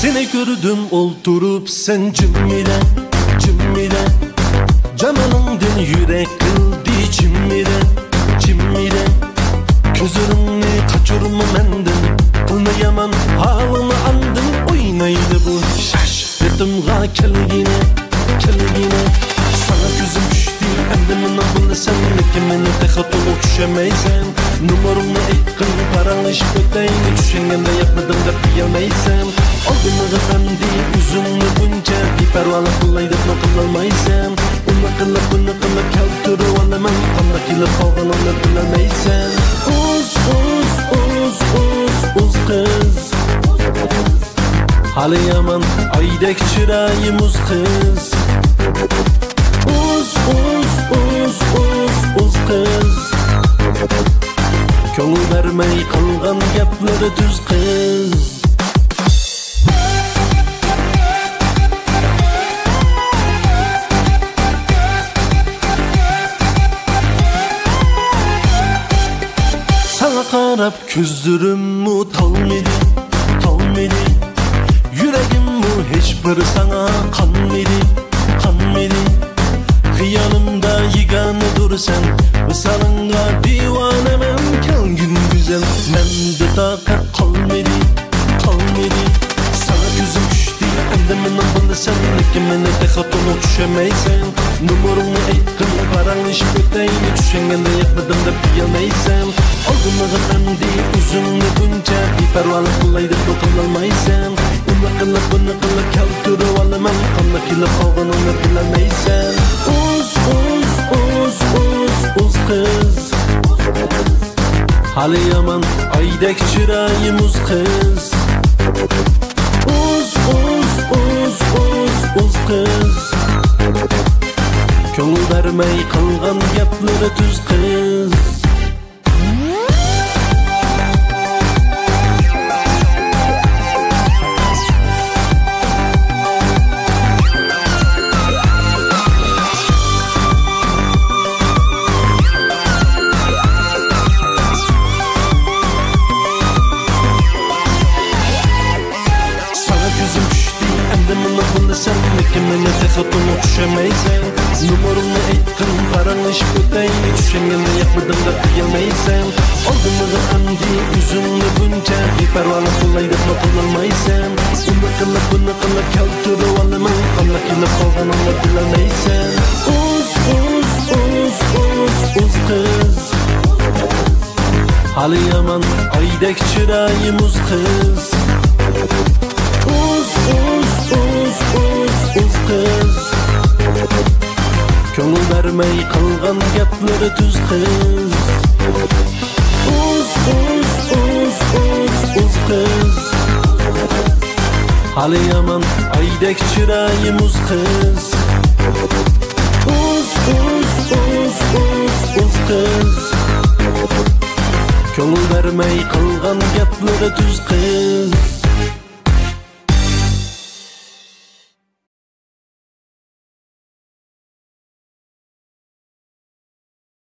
Seni gördüm olturup sen cimile, cimile. Camalındın yürek kıldı cimile, cimile. Gözlerini kaçırma menden, kılma yaman halını andın. Oynaydı bu şaşırtımga kelgine, kelgine. Sana gözüm düştü emdimin abını sen nekimini tekhat olup düşemeysen. Numarını etkın paranış öteyini düşüngende yapmadım da bilemeysen. Aldığını efendi üzümlü bunca bir pervalı kılaydık mı kılamaysan. Onu kıla bunu kıla keltürü alamam kandakiyle kalgan onu bilemeysen. Uz kız hali yaman aydek çırayımız kız. Uz kız köngül vermey kalgan gapları düz kız. Sana qarab gözlerim talmedi, talmedi. Yüreğim hiç bir sana kanmedi, kanmedi. Hıyanımda yigane dursan, visalınga divanemen. Kelgin güzel, mende takat kalmedi, kalmedi. Sana gözüm düştü, emdimin abını sen nekimini tekhat olup düşemeysen. Numarını etkın paranış öteyini düşüngende yapmadım da bilemeysen. Aldığını efendi üzümlü bunca bir pervalı kılaydık mı kılamaysan. Onu kıla bunu kıla keltürü alamam kandakiyle kalgan onu bilemeysen. Uz kız hali yaman aydek çırayımız kız. Uz kız köngül vermey kalgan gapları düz kız. Sen nekimini tekhat olup düşemeysen. Numarını etkın paranış öteyini düşüngende yapmadım da bilemeysen. Aldığını efendi üzümlü bunca bir pervalı kılaydık mı kılamaysan. Onu kıla bunu kıla keltürü alamam kandakiyle kalgan onu bilemeysen. Uz kız hali yaman aydek çırayımız kız. Uz kız köngül vermey kalgan gapları düz kız. Uz kız hali yaman aydek çırayımız kız. Uz kız köngül vermey kalgan gapları düz kız.